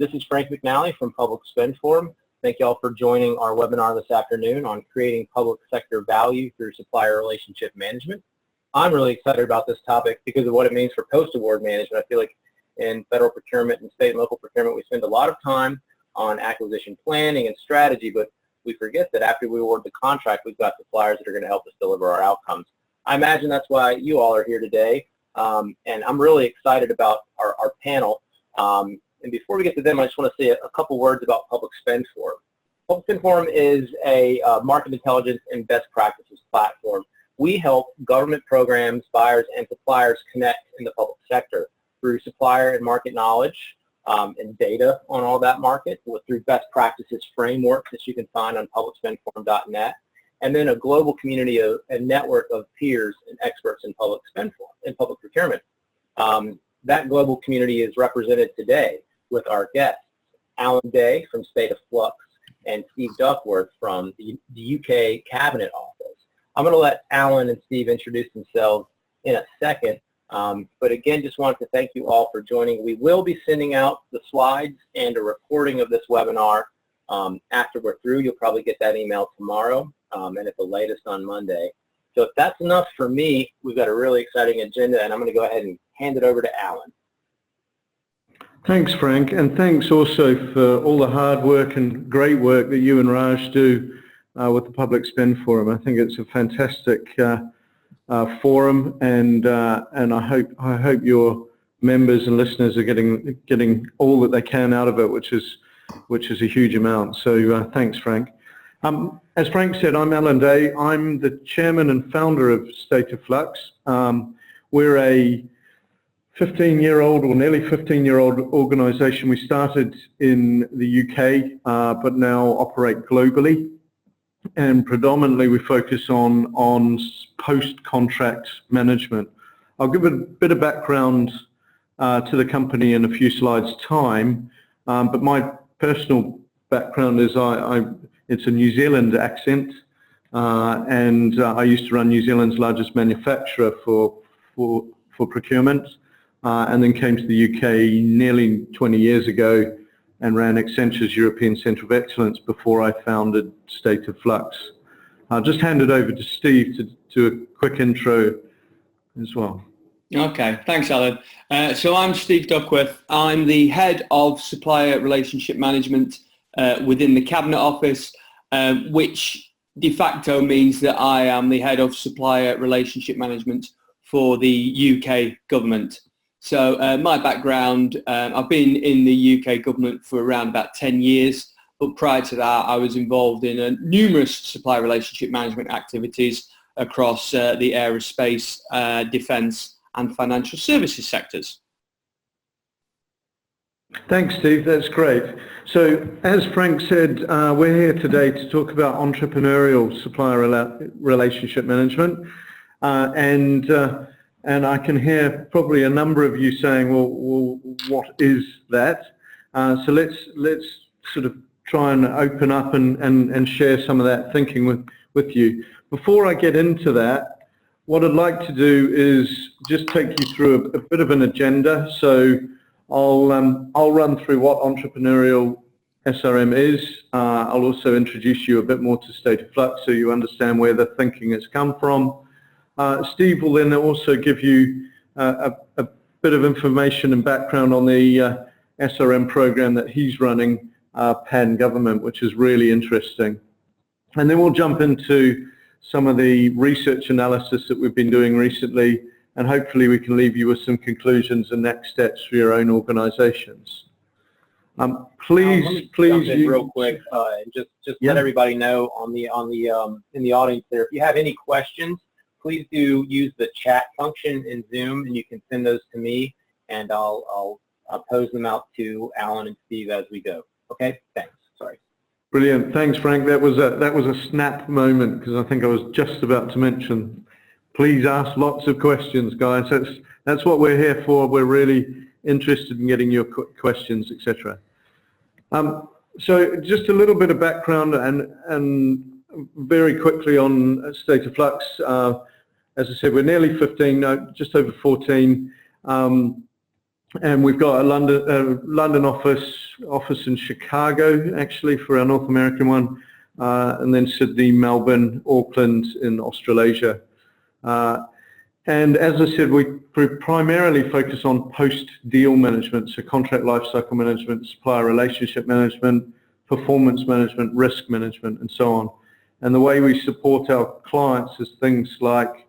This is Frank McNally from Public Spend Forum. Thank you all for joining our webinar this afternoon on creating public sector value through supplier relationship management. I'm really excited about this topic because of what it means for post-award management. I feel like in federal procurement and state and local procurement, we spend a lot of time on acquisition planning and strategy, but we forget that after we award the contract, we've got suppliers that are going to help us deliver our outcomes. I imagine that's why you all are here today, and I'm really excited about our panel. And before we get to them, I just want to say a couple words about Public Spend Forum. Public Spend Forum is a market intelligence and best practices platform. We help government programs, buyers, and suppliers connect in the public sector through supplier and market knowledge and data on all that market, through best practices frameworks that you can find on publicspendforum.net, and then a global community of a network of peers and experts in public spend forum, in public procurement. That global community is represented today with our guests, Alan Day from State of Flux and Steve Duckworth from the UK Cabinet Office. I'm going to let Alan and Steve introduce themselves in a second, but again, just wanted to thank you all for joining. We will be sending out the slides and a recording of this webinar after we're through. You'll probably get that email tomorrow and at the latest on Monday. So if that's enough for me, we've got a really exciting agenda, and I'm going to go ahead and hand it over to Alan. Thanks, Frank, and thanks also for all the hard work and great work that you and Raj do with the Public Spend Forum. I think it's a fantastic forum, and I hope your members and listeners are getting all that they can out of it, which is a huge amount. So thanks, Frank. As Frank said, I'm Alan Day. I'm the chairman and founder of State of Flux. We're a 15-year-old or nearly 15-year-old organization. We started in the UK, but now operate globally. And predominantly we focus on post-contract management. I'll give a bit of background to the company in a few slides' time, but my personal background is it's a New Zealand accent, and I used to run New Zealand's largest manufacturer for procurement, and then came to the UK nearly 20 years ago and ran Accenture's European Centre of Excellence before I founded State of Flux. I'll just hand it over to Steve to do a quick intro as well. Okay, thanks, Alan. So I'm Steve Duckworth. I'm the head of Supplier Relationship Management within the Cabinet Office, which de facto means that I am the head of Supplier Relationship Management for the UK government. So my background, I've been in the UK government for around about 10 years, but prior to that I was involved in numerous supplier relationship management activities across the aerospace, defence and financial services sectors. Thanks, Steve. That's great. So as Frank said, we're here today to talk about entrepreneurial supplier relationship management, and I can hear probably a number of you saying, well what is that? So let's sort of try and open up and share some of that thinking with you. Before I get into that, what I'd like to do is just take you through a bit of an agenda. So I'll run through what entrepreneurial SRM is. I'll also introduce you a bit more to State of Flux so you understand where the thinking has come from. Steve will then also give you a bit of information and background on the SRM program that he's running, Pan Government, which is really interesting. And then we'll jump into some of the research analysis that we've been doing recently, and hopefully we can leave you with some conclusions and next steps for your own organizations. Please jump in real quick and just let everybody know in the audience there, if you have any questions, please do use the chat function in Zoom, and you can send those to me, and I'll pose them out to Alan and Steve as we go. Okay, thanks. Sorry. Brilliant. Thanks, Frank. That was a snap moment, because I think I was just about to mention, please ask lots of questions, guys. That's what we're here for. We're really interested in getting your questions, etc. So just a little bit of background and very quickly on State of Flux. As I said, we're nearly 15, no, just over 14, and we've got a London office. office in Chicago, actually, for our North American one, and then Sydney, Melbourne, Auckland in Australasia. And as I said, we primarily focus on post-deal management, so contract lifecycle management, supplier relationship management, performance management, risk management, and so on. And the way we support our clients is things like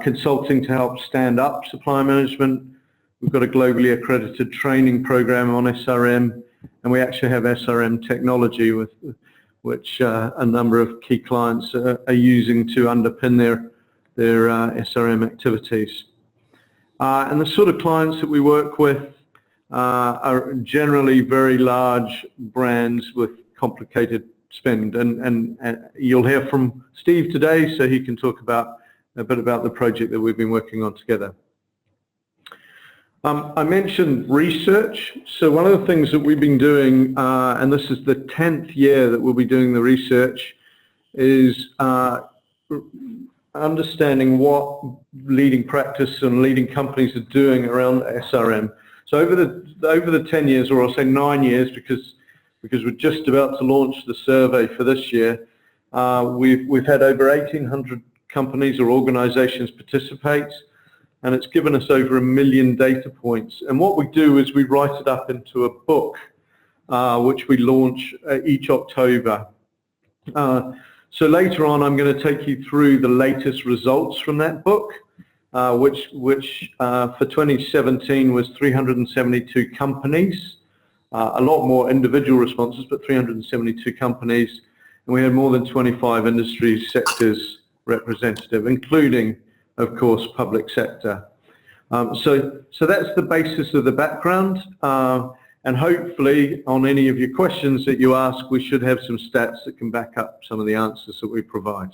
consulting to help stand up supplier management. We've got a globally accredited training program on SRM, and we actually have SRM Technology, which a number of key clients are using to underpin their SRM activities. And the sort of clients that we work with are generally very large brands with complicated spend. And you'll hear from Steve today, so he can talk about a bit about the project that we've been working on together. I mentioned research. So one of the things that we've been doing, and this is the 10th year that we'll be doing the research, is understanding what leading practice and leading companies are doing around SRM. So over the 10 years, or I'll say 9 years, because we're just about to launch the survey for this year, we've had over 1,800 companies or organizations participate, and it's given us over 1 million data points. And what we do is we write it up into a book, which we launch each October. So later on, I'm going to take you through the latest results from that book, which for 2017 was 372 companies, a lot more individual responses, but 372 companies, and we had more than 25 industry sectors representative, including, of course, public sector. So that's the basis of the background. And hopefully on any of your questions that you ask, we should have some stats that can back up some of the answers that we provide.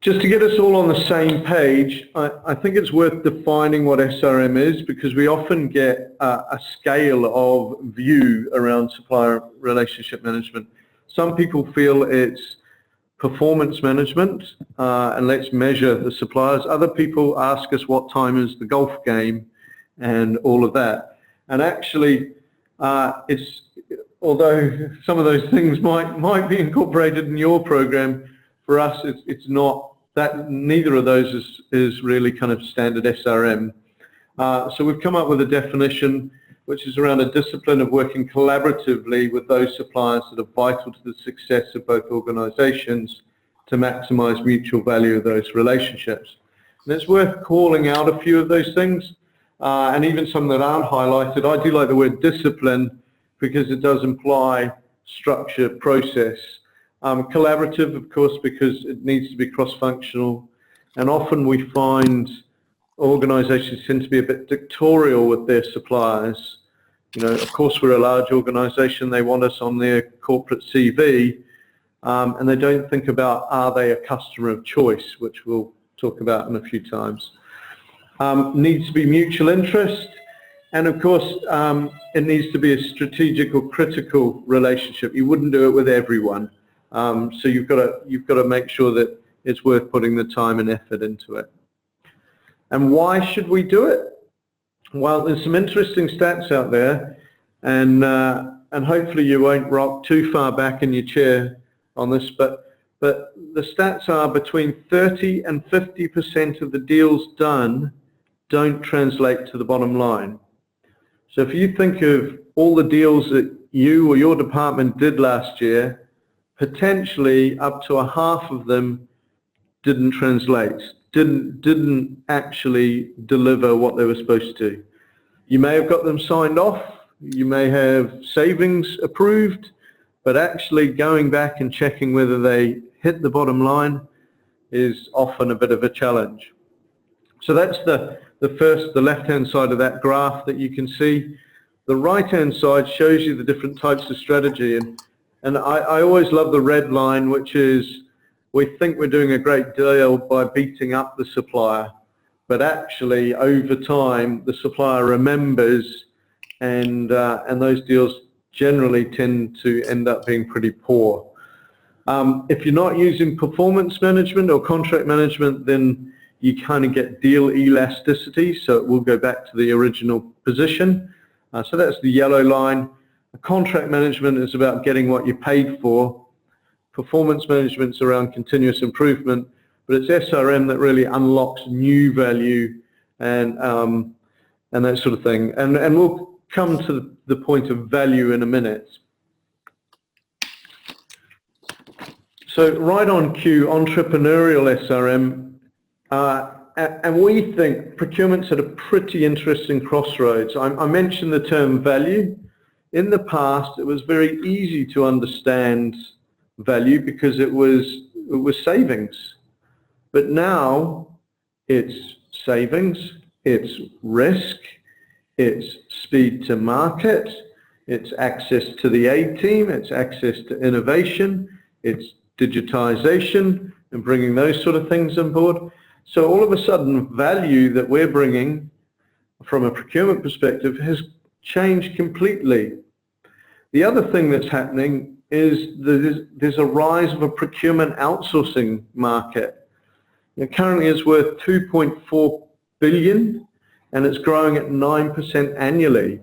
Just to get us all on the same page, I think it's worth defining what SRM is, because we often get a scale of view around supplier relationship management. Some people feel it's performance management, and let's measure the suppliers. Other people ask us what time is the golf game and all of that. And actually, although some of those things might be incorporated in your program, for us it's not that. Neither of those is really kind of standard SRM. So we've come up with a definition which is around a discipline of working collaboratively with those suppliers that are vital to the success of both organizations to maximize mutual value of those relationships. And it's worth calling out a few of those things. And even some that aren't highlighted. I do like the word discipline because it does imply structure, process. Collaborative, of course, because it needs to be cross-functional. And often we find organizations tend to be a bit dictatorial with their suppliers. You know, of course, we're a large organization. They want us on their corporate CV, and they don't think about, are they a customer of choice, which we'll talk about in a few times. Needs to be mutual interest, and of course it needs to be a strategic or critical relationship. You wouldn't do it with everyone, so you've got to make sure that it's worth putting the time and effort into it. And why should we do it? Well, there's some interesting stats out there, and hopefully you won't rock too far back in your chair on this, but the stats are between 30 and 50% of the deals done don't translate to the bottom line. So if you think of all the deals that you or your department did last year, potentially up to a half of them didn't translate, didn't actually deliver what they were supposed to. You may have got them signed off, you may have savings approved, but actually going back and checking whether they hit the bottom line is often a bit of a challenge. So that's the left-hand side of that graph that you can see. The right-hand side shows you the different types of strategy, and I always love the red line, which is we think we're doing a great deal by beating up the supplier, but actually over time the supplier remembers, and those deals generally tend to end up being pretty poor. If you're not using performance management or contract management, then you kind of get deal elasticity, so it will go back to the original position. So that's the yellow line. Contract management is about getting what you paid for. Performance management is around continuous improvement, but it's SRM that really unlocks new value and that sort of thing. And we'll come to the point of value in a minute. So right on cue, entrepreneurial SRM, and we think procurement's at a pretty interesting crossroads. I mentioned the term value. In the past, it was very easy to understand value because it was savings. But now it's savings, it's risk, it's speed to market, it's access to the A team, it's access to innovation, it's digitization and bringing those sort of things on board. So all of a sudden, value that we're bringing from a procurement perspective has changed completely. The other thing that's happening is there's a rise of a procurement outsourcing market. Currently it's worth 2.4 billion and it's growing at 9% annually.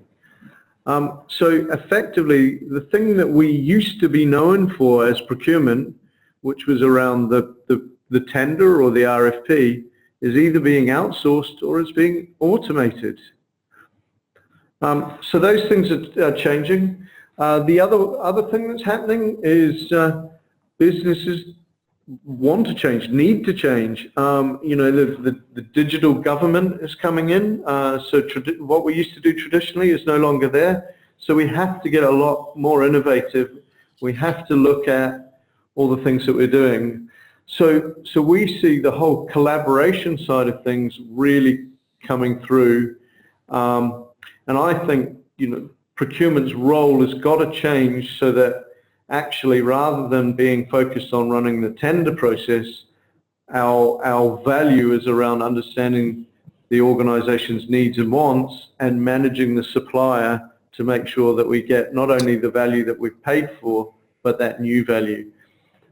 So effectively, the thing that we used to be known for as procurement, which was around the tender or the RFP, is either being outsourced or it's being automated. So those things are changing. The other thing that's happening is businesses want to change, need to change. The digital government is coming in, so what we used to do traditionally is no longer there. So we have to get a lot more innovative. We have to look at all the things that we're doing. So we see the whole collaboration side of things really coming through, and I think procurement's role has got to change so that actually, rather than being focused on running the tender process, our value is around understanding the organization's needs and wants and managing the supplier to make sure that we get not only the value that we've paid for, but that new value.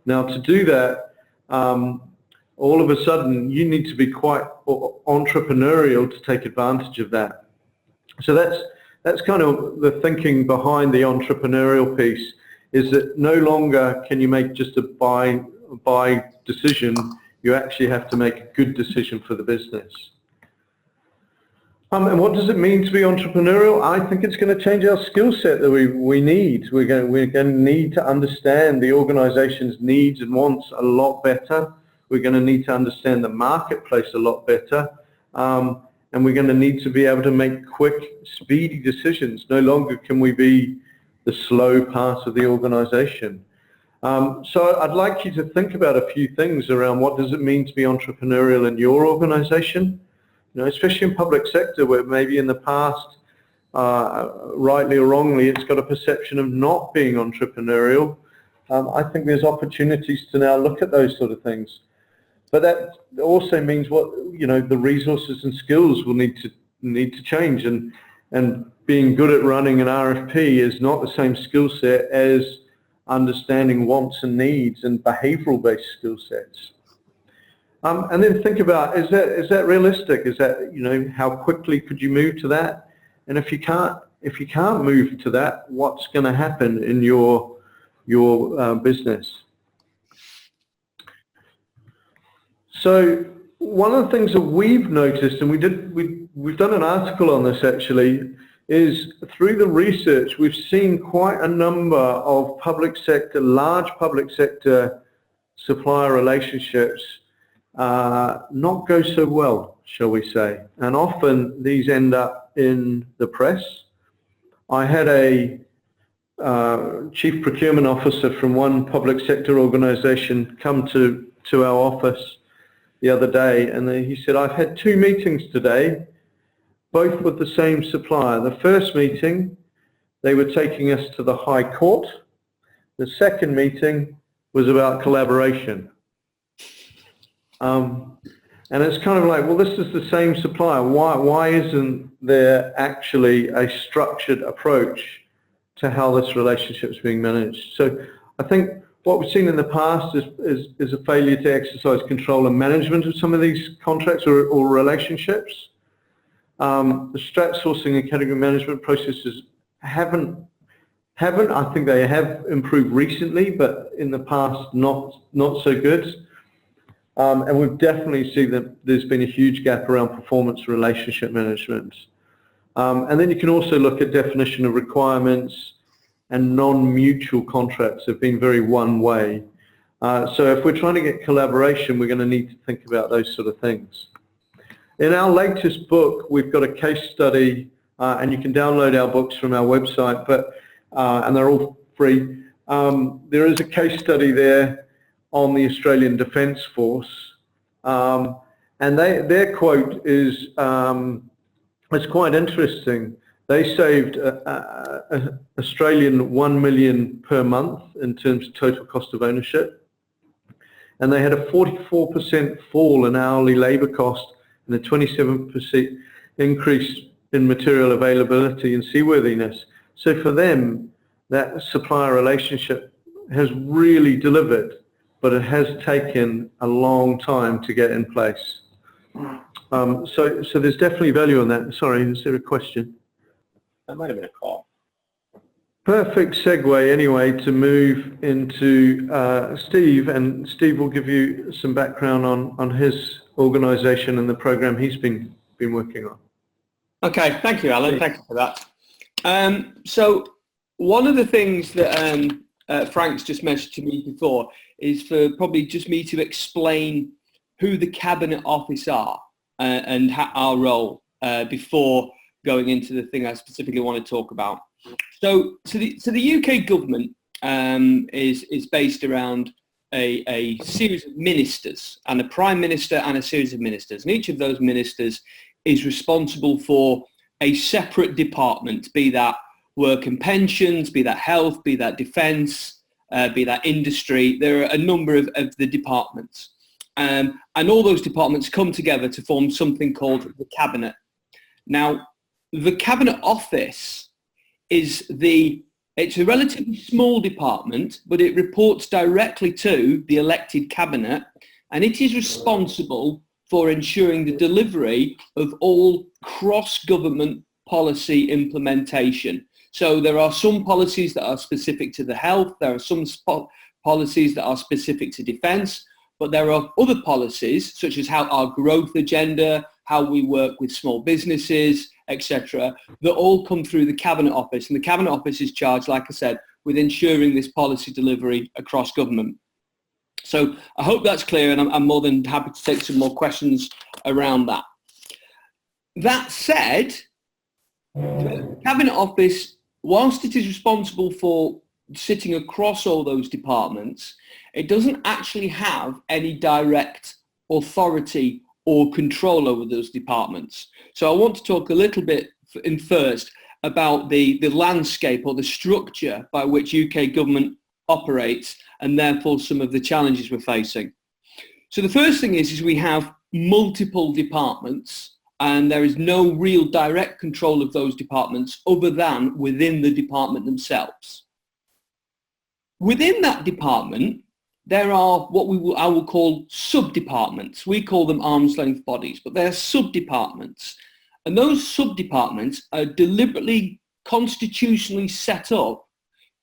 Now, to do that, all of a sudden, you need to be quite entrepreneurial to take advantage of that. So that's kind of the thinking behind the entrepreneurial piece, is that no longer can you make just a buy decision, you actually have to make a good decision for the business. And what does it mean to be entrepreneurial? I think it's going to change our skill set that we need. We're going to need to understand the organization's needs and wants a lot better. We're going to need to understand the marketplace a lot better. And we're going to need to be able to make quick, speedy decisions. No longer can we be the slow part of the organization. So I'd like you to think about a few things around what does it mean to be entrepreneurial in your organization, especially in public sector, where maybe in the past, rightly or wrongly, it's got a perception of not being entrepreneurial. I think there's opportunities to now look at those sort of things. But that also means the resources and skills will need to change, and being good at running an RFP is not the same skill set as understanding wants and needs and behavioral based skill sets. And then think about, is that realistic? Is that, how quickly could you move to that? And if you can't move to that, what's going to happen in your business? So one of the things that we've noticed, and we've done an article on this actually, is through the research we've seen quite a number of large public sector supplier relationships not go so well, shall we say. And often these end up in the press. I had a chief procurement officer from one public sector organization come to our office the other day, and he said, I've had 2 meetings today, both with the same supplier. The first meeting, they were taking us to the High Court. The second meeting was about collaboration. And it's kind of like, well, this is the same supplier. Why isn't there actually a structured approach to how this relationship is being managed? So I think what we've seen in the past is a failure to exercise control and management of some of these contracts or relationships. The strat sourcing and category management processes haven't. I think they have improved recently, but in the past, not so good. And we've definitely seen that there's been a huge gap around performance relationship management. And then you can also look at definition of requirements, and non-mutual contracts have been very one-way. So if we're trying to get collaboration, we're going to need to think about those sort of things. In our latest book, we've got a case study, and you can download our books from our website, and they're all free. There is a case study there on the Australian Defence Force, and their quote is quite interesting. They saved Australian 1 million per month in terms of total cost of ownership, and they had a 44% fall in hourly labour cost and a 27% increase in material availability and seaworthiness. So for them, that supplier relationship has really delivered, but it has taken a long time to get in place. So there's definitely value on that. Sorry, is there a question? That might have been a call. Perfect segue anyway to move into Steve, and Steve will give you some background on his organisation and the program he's been working on. Okay, thank you, Alan. Thank you for that. So one of the things that Frank's just mentioned to me before is for probably just me to explain who the Cabinet Office are and our role before going into the thing I specifically want to talk about. So the UK government is based around a series of ministers, and a Prime Minister and a series of ministers, and each of those ministers is responsible for a separate department, be that work and pensions, be that health, be that defence, be that industry. There are a number of the departments. And all those departments come together to form something called the Cabinet. Now, the Cabinet Office it's a relatively small department, but it reports directly to the elected Cabinet, and it is responsible for ensuring the delivery of all cross-government policy implementation. So there are some policies that are specific to the health, there are some policies that are specific to defence, but there are other policies, such as how our growth agenda, how we work with small businesses, etc., that all come through the Cabinet Office. And the Cabinet Office is charged, like I said, with ensuring this policy delivery across government. So I hope that's clear, and I'm more than happy to take some more questions around that. That said, the Cabinet Office, whilst it is responsible for sitting across all those departments, it doesn't actually have any direct authority or control over those departments. So I want to talk a little bit first about the landscape or the structure by which UK government operates, and therefore some of the challenges we're facing. So the first thing is we have multiple departments, and there is no real direct control of those departments other than within the department themselves. Within that department, there are what I will call sub-departments. We call them arm's length bodies, but they're sub-departments. And those sub-departments are deliberately constitutionally set up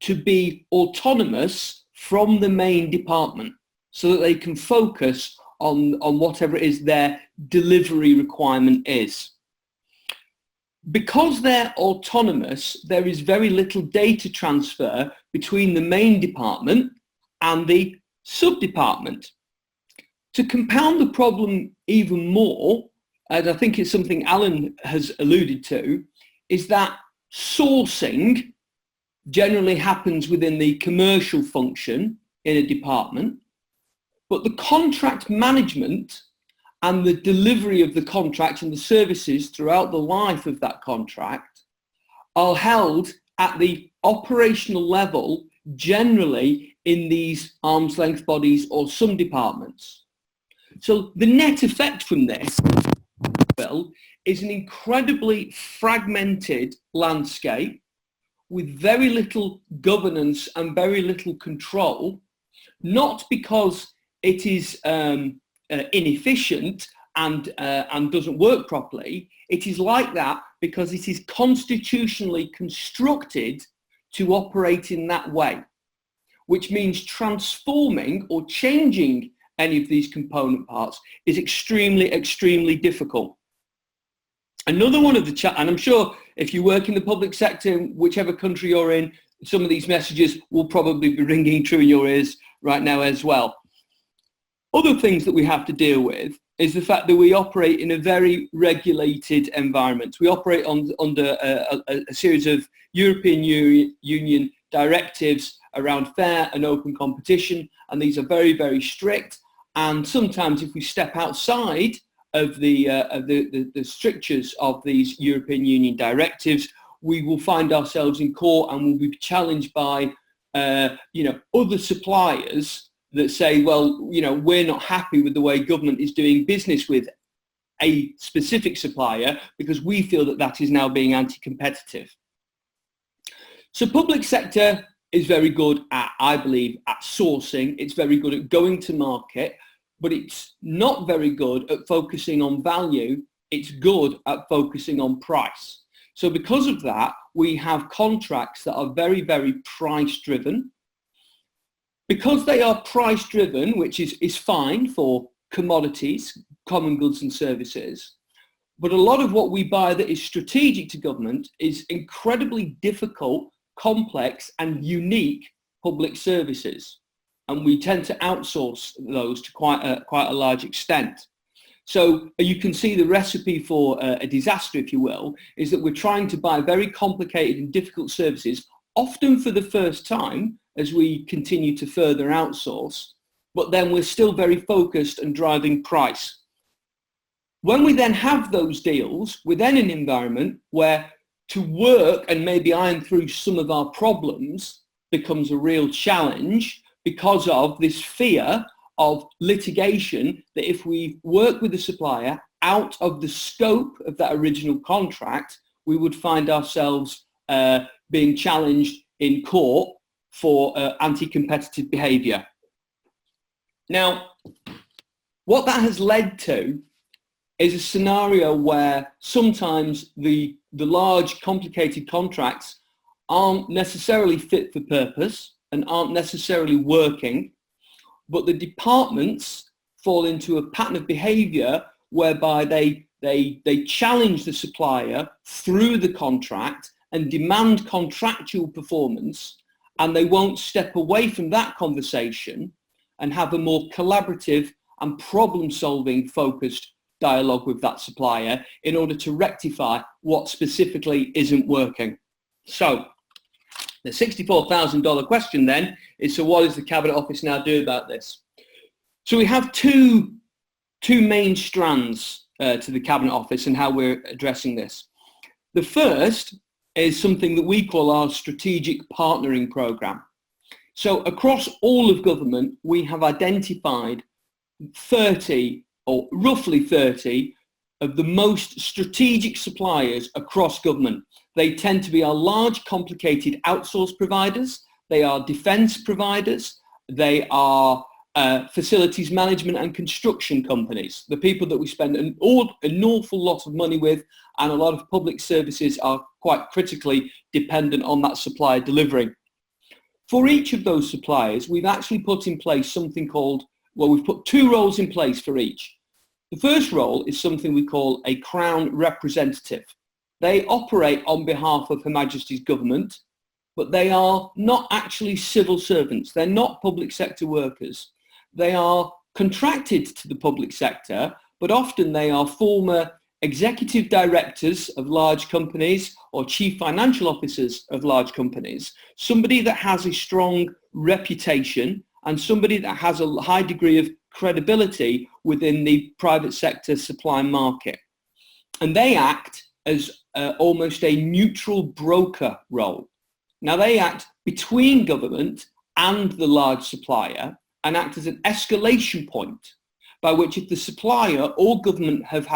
to be autonomous from the main department so that they can focus on whatever it is their delivery requirement is. Because they're autonomous, there is very little data transfer between the main department and the sub-department. To compound the problem even more, and I think it's something Alan has alluded to, is that sourcing generally happens within the commercial function in a department, but the contract management and the delivery of the contract and the services throughout the life of that contract are held at the operational level, generally in these arm's length bodies or some departments. So the net effect from this, is an incredibly fragmented landscape with very little governance and very little control, not because it is inefficient and doesn't work properly, it is like that because it is constitutionally constructed to operate in that way, which means transforming or changing any of these component parts is extremely, extremely difficult. Another one of the and I'm sure if you work in the public sector, whichever country you're in, some of these messages will probably be ringing true in your ears right now as well. Other things that we have to deal with is the fact that we operate in a very regulated environment. We operate under a series of European Union directives around fair and open competition, and these are very, very strict. And sometimes if we step outside of the strictures of these European Union directives, we will find ourselves in court and will be challenged by other suppliers that say, well, we're not happy with the way government is doing business with a specific supplier because we feel that that is now being anti-competitive. So public sector is very good at, I believe, at sourcing. It's very good at going to market, but it's not very good at focusing on value. It's good at focusing on price. So because of that, we have contracts that are very, very price driven. Because they are price driven, which is fine for commodities, common goods and services, but a lot of what we buy that is strategic to government is incredibly difficult, complex and unique public services. And we tend to outsource those to quite a large extent. So you can see the recipe for a disaster, if you will, is that we're trying to buy very complicated and difficult services, often for the first time, as we continue to further outsource, but then we're still very focused and driving price. When we then have those deals, we're then in an environment where to work and maybe iron through some of our problems becomes a real challenge because of this fear of litigation, that if we work with the supplier out of the scope of that original contract, we would find ourselves being challenged in court for anti-competitive behaviour. Now, what that has led to is a scenario where sometimes the large, complicated contracts aren't necessarily fit for purpose and aren't necessarily working, but the departments fall into a pattern of behaviour whereby they challenge the supplier through the contract and demand contractual performance, and they won't step away from that conversation and have a more collaborative and problem-solving focused dialogue with that supplier in order to rectify what specifically isn't working. So the $64,000 question then is, so what does the Cabinet Office now do about this? So we have two main strands to the Cabinet Office and how we're addressing this. The first is something that we call our strategic partnering program. So across all of government, we have identified 30 or roughly 30 of the most strategic suppliers across government. They tend to be our large, complicated outsource providers. They are defence providers. They are facilities management and construction companies, the people that we spend an awful lot of money with, and a lot of public services are quite critically dependent on that supply delivery. For each of those suppliers, we've actually put in place something called, well, we've put two roles in place for each. The first role is something we call a Crown representative. They operate on behalf of Her Majesty's government, but they are not actually civil servants. They're not public sector workers. They are contracted to the public sector, but often they are former executive directors of large companies or chief financial officers of large companies, somebody that has a strong reputation and somebody that has a high degree of credibility within the private sector supply market. And they act as almost a neutral broker role. Now they act between government and the large supplier and act as an escalation point by which, if the supplier or government have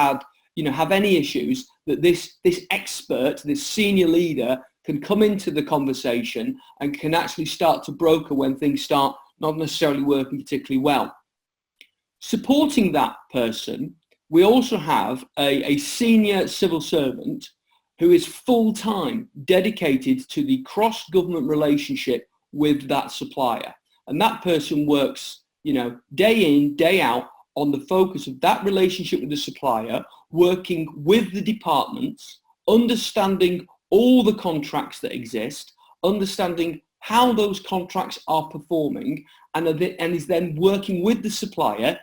any issues, that this expert, this senior leader can come into the conversation and can actually start to broker when things start not necessarily working particularly well. Supporting that person we also have a senior civil servant who is full-time dedicated to the cross-government relationship with that supplier. And that person works, day in, day out on the focus of that relationship with the supplier, working with the departments, understanding all the contracts that exist, understanding how those contracts are performing, and is then working with the supplier,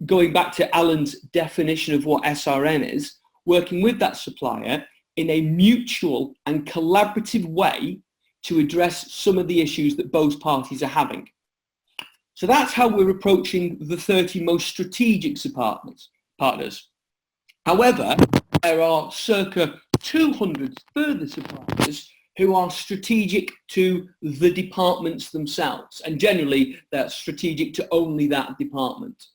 going back to Alan's definition of what SRM is, working with that supplier in a mutual and collaborative way to address some of the issues that both parties are having. So that's how we're approaching the 30 most strategic partners. However, there are circa 200 further suppliers who are strategic to the departments themselves, and generally they're strategic to only that department.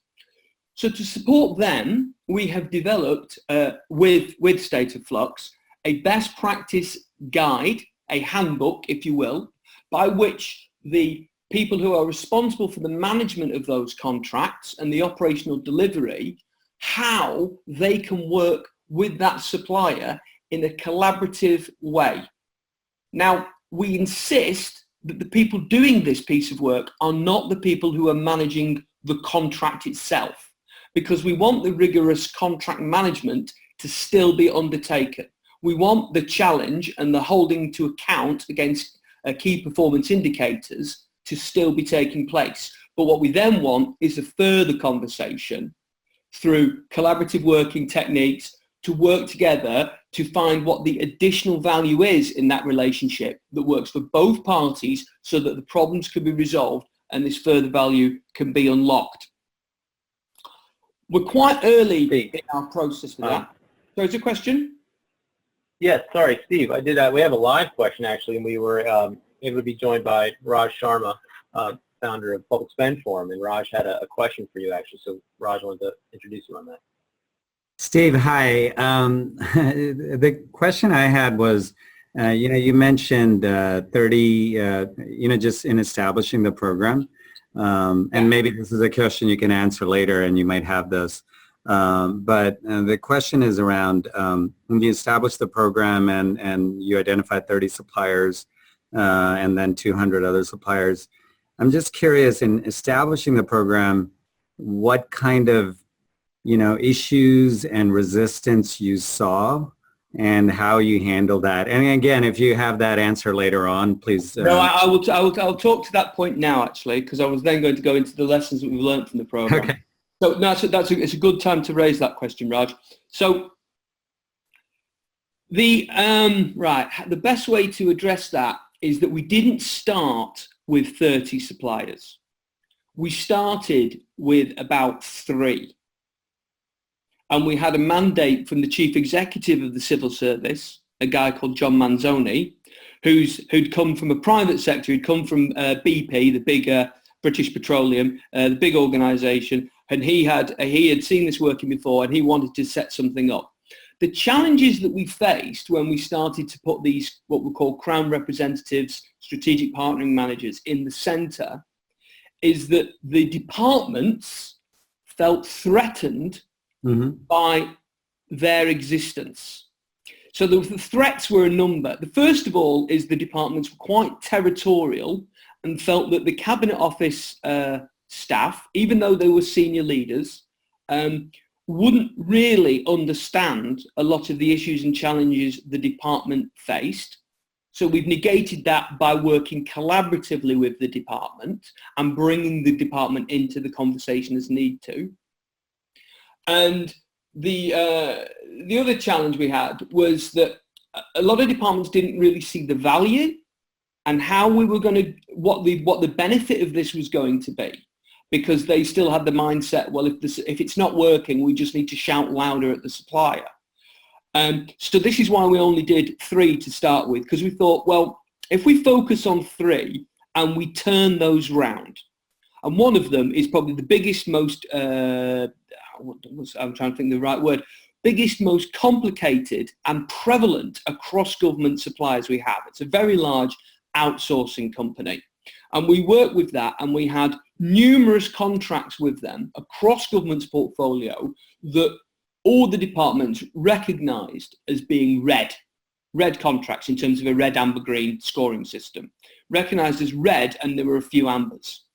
So to support them, we have developed, with State of Flux, a best practice guide, a handbook, if you will, by which the people who are responsible for the management of those contracts and the operational delivery, how they can work with that supplier in a collaborative way. Now, we insist that the people doing this piece of work are not the people who are managing the contract itself, because we want the rigorous contract management to still be undertaken. We want the challenge and the holding to account against key performance indicators to still be taking place. But what we then want is a further conversation through collaborative working techniques to work together to find what the additional value is in that relationship that works for both parties so that the problems can be resolved and this further value can be unlocked. We're quite early in our process with that. So is there a question? Yes, sorry, Steve. We have a live question actually, and we were able to be joined by Raj Sharma, founder of Public Spend Forum, and Raj had a question for you actually. So Raj, I wanted to introduce you on that. Steve, hi. The question I had was, you mentioned 30, just in establishing the program, and maybe this is a question you can answer later, and you might have this. But the question is around when you establish the program and you identify 30 suppliers and then 200 other suppliers. I'm just curious, in establishing the program, what kind of issues and resistance you saw and how you handle that. And again, if you have that answer later on, please. No, I'll talk to that point now, actually, because I was then going to go into the lessons that we've learned from the program. Okay. So no, it's a good time to raise that question, Raj. So the best way to address that is that we didn't start with 30 suppliers. We started with about 3. And we had a mandate from the chief executive of the civil service, a guy called John Manzoni, who'd come from a private sector. He'd come from BP, the big British Petroleum, the big organisation, and he had seen this working before, and he wanted to set something up. The challenges that we faced when we started to put these, what we call Crown representatives, strategic partnering managers, in the centre, is that the departments felt threatened by their existence. So the threats were a number. The first of all is the departments were quite territorial and felt that the Cabinet Office staff, even though they were senior leaders, wouldn't really understand a lot of the issues and challenges the department faced. So we've negated that by working collaboratively with the department and bringing the department into the conversation as need to. And the other challenge we had was that a lot of departments didn't really see the value and how we were going to, what the benefit of this was going to be, because they still had the mindset, well, if it's not working, we just need to shout louder at the supplier. So this is why we only did 3 to start with, because we thought, well, if we focus on 3 and we turn those round, and one of them is probably the biggest, most, I'm trying to think the right word, biggest, most complicated and prevalent across government suppliers we have. It's a very large outsourcing company. And we worked with that, and we had numerous contracts with them across government's portfolio that all the departments recognised as being red contracts in terms of a red, amber, green scoring system, recognised as red, and there were a few ambers.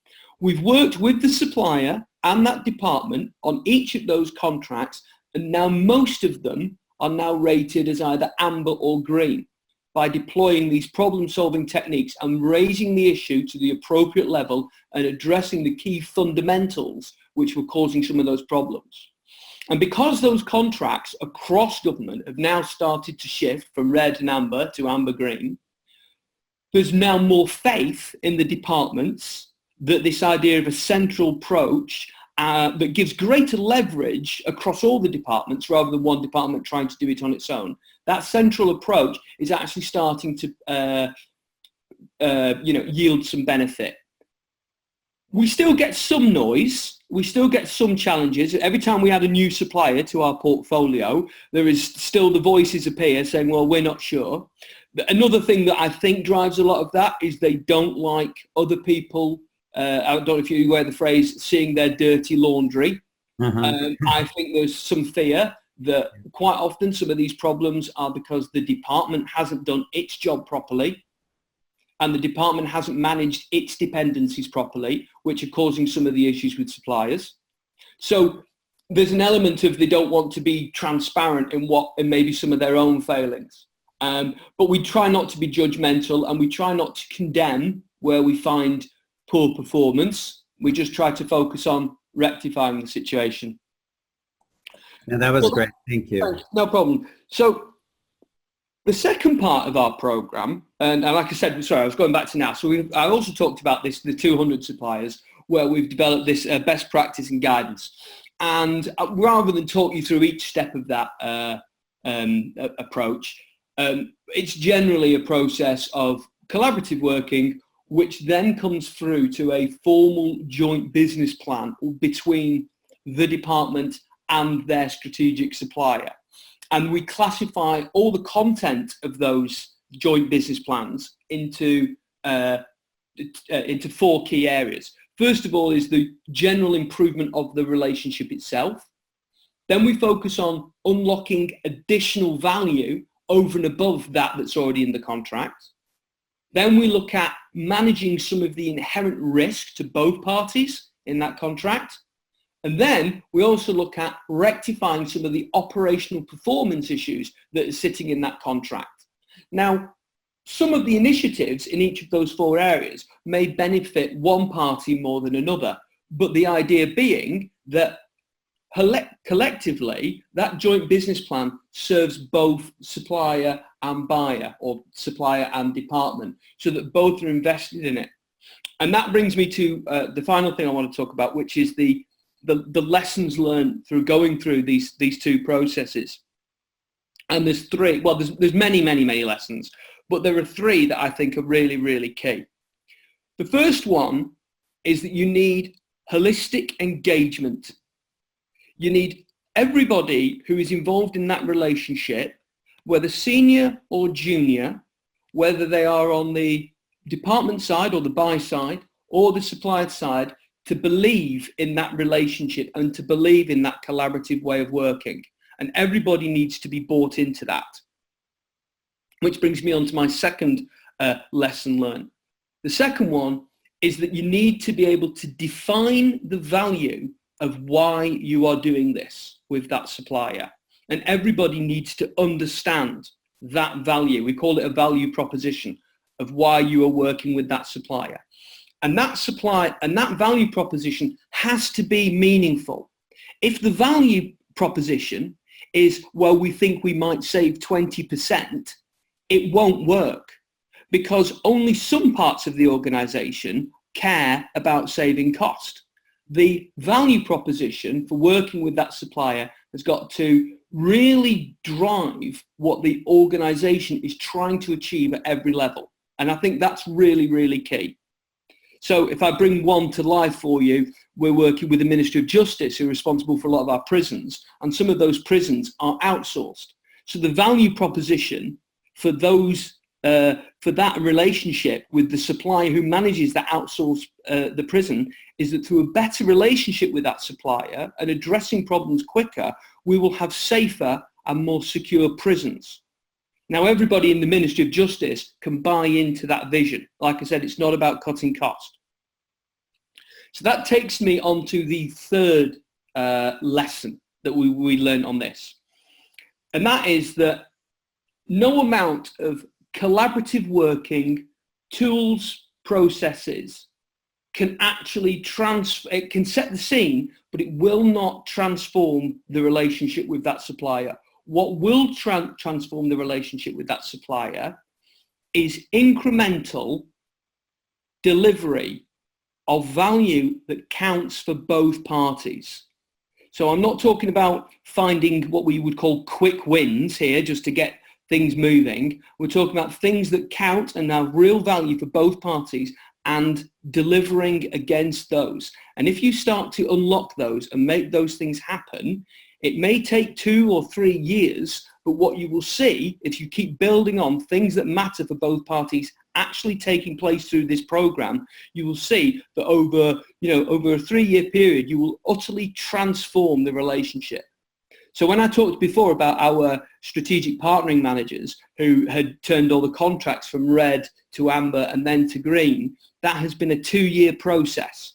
We've worked with the supplier and that department on each of those contracts, and now most of them are now rated as either amber or green by deploying these problem-solving techniques and raising the issue to the appropriate level and addressing the key fundamentals which were causing some of those problems. And because those contracts across government have now started to shift from red and amber to amber-green, there's now more faith in the departments that this idea of a central approach that gives greater leverage across all the departments rather than one department trying to do it on its own. That central approach is actually starting to yield some benefit. We still get some noise, we still get some challenges. Every time we add a new supplier to our portfolio, there is still the voices appear saying, well, we're not sure. Another thing that I think drives a lot of that is they don't like other people, I don't know if you aware of the phrase, seeing their dirty laundry. I think there's some fear that quite often some of these problems are because the department hasn't done its job properly and the department hasn't managed its dependencies properly, which are causing some of the issues with suppliers. So there's an element of they don't want to be transparent in maybe some of their own failings. But we try not to be judgmental and we try not to condemn where we find poor performance. We just try to focus on rectifying the situation. Yeah, that was great. Thank you. No problem. So the second part of our program, and like I said, sorry, I was going back to now. So I also talked about this, the 200 suppliers, where we've developed this best practice and guidance. And rather than talk you through each step of that approach, it's generally a process of collaborative working, which then comes through to a formal joint business plan between the department and their strategic supplier. And we classify all the content of those joint business plans into 4 key areas. First of all is the general improvement of the relationship itself. Then we focus on unlocking additional value over and above that's already in the contract. Then we look at managing some of the inherent risk to both parties in that contract. And then we also look at rectifying some of the operational performance issues that are sitting in that contract. Now, some of the initiatives in each of those 4 areas may benefit one party more than another, but the idea being that collectively, that joint business plan serves both supplier and buyer, or supplier and department, so that both are invested in it. And that brings me to the final thing I want to talk about, which is the lessons learned through going through these 2 processes. And there's 3, well, there's many lessons, but there are 3 that I think are really, really key. The first one is that you need holistic engagement. You need everybody who is involved in that relationship, whether senior or junior, whether they are on the department side or the buy side or the supplier side, to believe in that relationship and to believe in that collaborative way of working. And everybody needs to be bought into that. Which brings me on to my second lesson learned. The second one is that you need to be able to define the value of why you are doing this with that supplier. And everybody needs to understand that value. We call it a value proposition of why you are working with that supplier. And that value proposition has to be meaningful. If the value proposition is, well, we think we might save 20%, it won't work, because only some parts of the organization care about saving cost. The value proposition for working with that supplier has got to really drive what the organization is trying to achieve at every level. And I think that's really, really key. So if I bring one to life for you, we're working with the Ministry of Justice, who are responsible for a lot of our prisons, and some of those prisons are outsourced. So the value proposition for those for that relationship with the supplier who manages that outsource the prison is that through a better relationship with that supplier and addressing problems quicker, we will have safer and more secure prisons. Now, everybody in the Ministry of Justice can buy into that vision. Like I said, it's not about cutting cost. So that takes me on to the third lesson that we learned on this. And that is that no amount of collaborative working, tools, processes can actually it can set the scene, but it will not transform the relationship with that supplier. What will transform the relationship with that supplier is incremental delivery of value that counts for both parties. So I'm not talking about finding what we would call quick wins here just to get things moving. We're talking about things that count and have real value for both parties and delivering against those. And if you start to unlock those and make those things happen, it may take 2 or 3 years, but what you will see if you keep building on things that matter for both parties actually taking place through this program, you will see that over a 3-year period, you will utterly transform the relationship. So when I talked before about our strategic partnering managers who had turned all the contracts from red to amber and then to green, that has been a 2-year process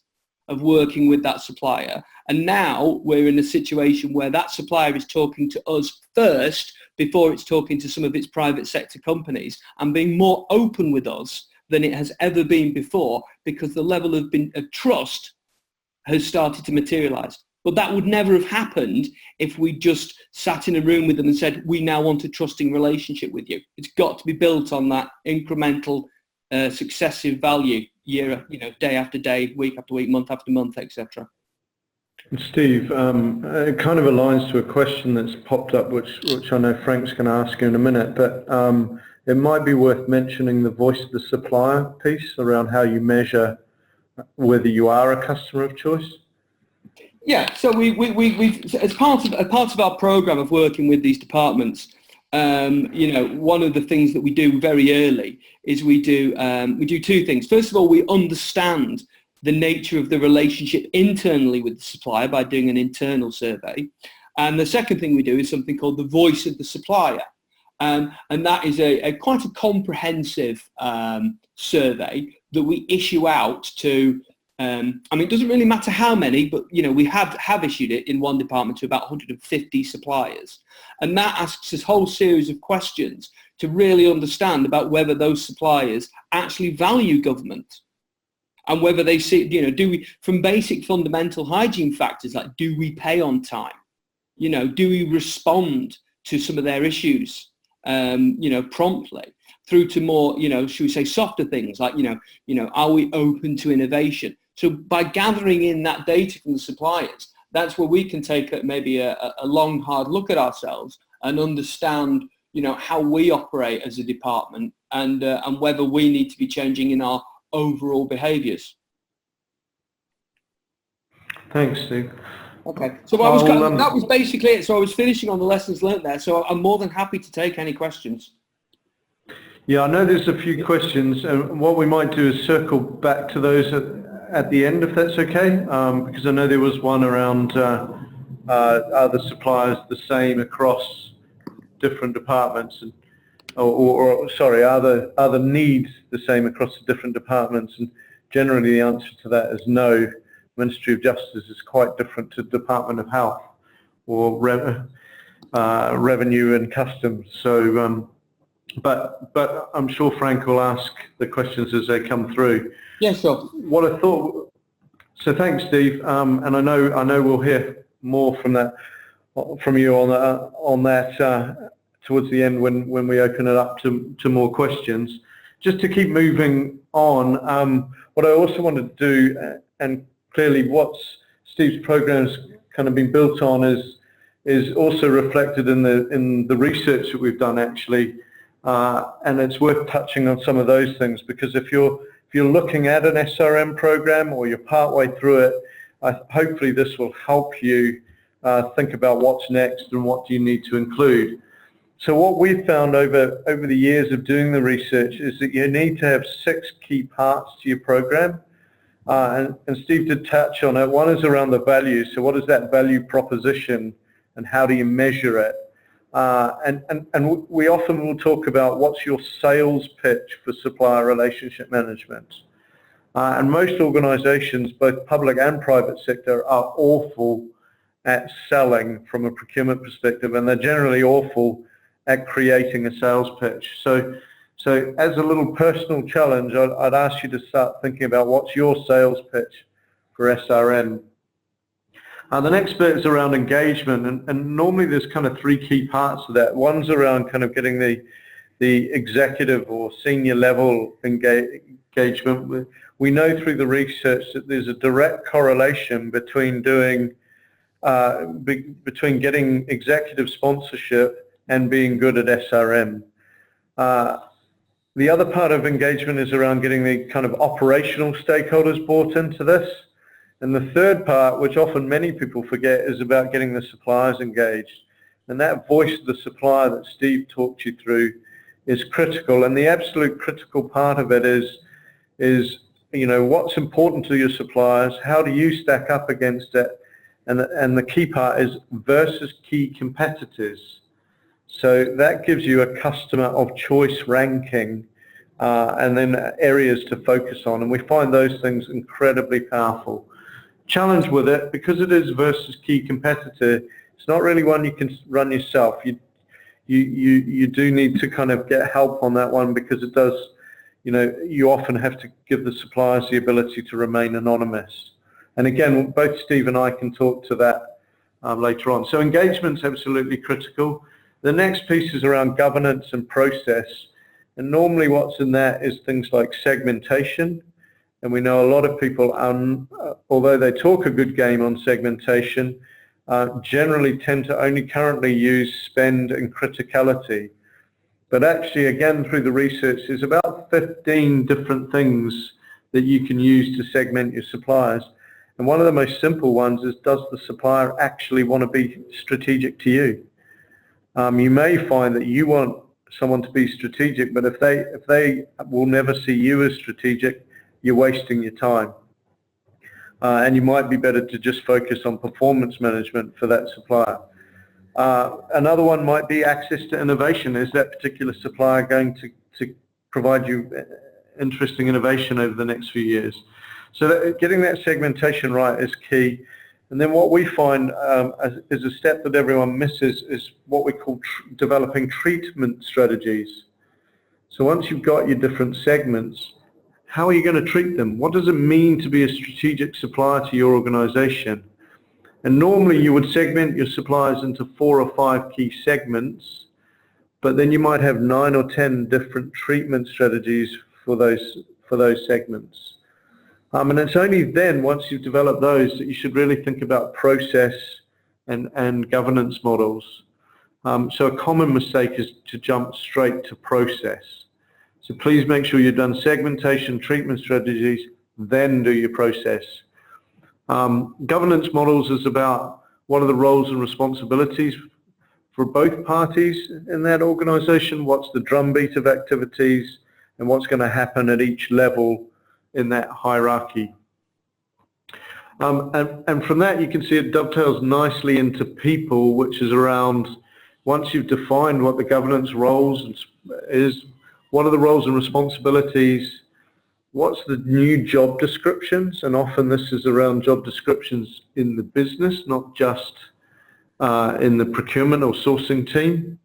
of working with that supplier. And now we're in a situation where that supplier is talking to us first before it's talking to some of its private sector companies and being more open with us than it has ever been before, because the level of trust has started to materialize. But that would never have happened if we just sat in a room with them and said, we now want a trusting relationship with you. It's got to be built on that incremental successive value, day after day, week after week, month after month, etc. Steve, it kind of aligns to a question that's popped up, which I know Frank's going to ask you in a minute, but it might be worth mentioning the voice of the supplier piece around how you measure whether you are a customer of choice. Yeah, so we've as part of our program of working with these departments, one of the things that we do very early is we do 2 things. First of all, we understand the nature of the relationship internally with the supplier by doing an internal survey. And the second thing we do is something called the voice of the supplier. And that is quite a comprehensive survey that we issue out to, it doesn't really matter how many, but we have issued it in one department to about 150 suppliers. And that asks us a whole series of questions to really understand about whether those suppliers actually value government. And whether they see, do we, from basic fundamental hygiene factors, like do we pay on time? Do we respond to some of their issues, promptly, through to more, should we say softer things like, are we open to innovation? So by gathering in that data from the suppliers, that's where we can take maybe a long, hard look at ourselves and understand, how we operate as a department and whether we need to be changing in our overall behaviours. Thanks, Steve. Okay, so that was basically it. So I was finishing on the lessons learnt there, so I'm more than happy to take any questions. Yeah, I know there's a few questions, and what we might do is circle back to those at the end, if that's okay, because I know there was one around are the suppliers the same across different departments, and are the needs the same across the different departments? And generally the answer to that is no. Ministry of Justice is quite different to Department of Health or Revenue and Customs. So, but I'm sure Frank will ask the questions as they come through. Yeah, sure. What I thought. So thanks, Steve. And I know we'll hear more from you on that towards the end when we open it up to more questions. Just to keep moving on, what I also wanted to do, and clearly what Steve's program's kind of been built on is also reflected in the research that we've done actually, and it's worth touching on some of those things, because if you're looking at an SRM program or you're partway through it, hopefully this will help you think about what's next and what do you need to include. So what we've found over the years of doing the research is that you need to have 6 key parts to your program. And Steve did touch on it. One is around the value. So what is that value proposition and how do you measure it? And we often will talk about what's your sales pitch for supplier relationship management. And most organizations, both public and private sector, are awful at selling from a procurement perspective, and they're generally awful at creating a sales pitch. So as a little personal challenge, I'd ask you to start thinking about what's your sales pitch for SRM. The next bit is around engagement, and normally there's kind of 3 key parts to that. One's around kind of getting the executive or senior level engagement. We know through the research that there's a direct correlation between getting executive sponsorship and being good at SRM. The other part of engagement is around getting the kind of operational stakeholders bought into this. And the third part, which often many people forget, is about getting the suppliers engaged. And that voice of the supplier that Steve talked you through is critical. And the absolute critical part of it is what's important to your suppliers, how do you stack up against it, and the key part is versus key competitors. So that gives you a customer of choice ranking and then areas to focus on, and we find those things incredibly powerful. Challenge with it, because it is versus key competitor, it's not really one you can run yourself. You do need to kind of get help on that one, because it does, you often have to give the suppliers the ability to remain anonymous. And again, both Steve and I can talk to that later on. So engagement's absolutely critical. The next piece is around governance and process. And normally what's in that is things like segmentation. And we know a lot of people, although they talk a good game on segmentation, generally tend to only currently use spend and criticality. But actually, again, through the research, there's about 15 different things that you can use to segment your suppliers. And one of the most simple ones is, does the supplier actually want to be strategic to you? You may find that you want someone to be strategic, but if they will never see you as strategic, you're wasting your time. And you might be better to just focus on performance management for that supplier. Another one might be access to innovation. Is that particular supplier going to provide you interesting innovation over the next few years? So getting that segmentation right is key. And then what we find is a step that everyone misses is what we call developing treatment strategies. So once you've got your different segments, how are you going to treat them? What does it mean to be a strategic supplier to your organization? And normally you would segment your suppliers into 4 or 5 key segments, but then you might have 9 or 10 different treatment strategies for those segments. And it's only then, once you've developed those, that you should really think about process and governance models. So a common mistake is to jump straight to process. So please make sure you've done segmentation, treatment strategies, then do your process. Governance models is about what are the roles and responsibilities for both parties in that organization, what's the drumbeat of activities, and what's going to happen at each level in that hierarchy. And from that you can see it dovetails nicely into people, which is around, once you've defined what the governance roles is, what are the roles and responsibilities, what's the new job descriptions, and often this is around job descriptions in the business, not just in the procurement or sourcing team.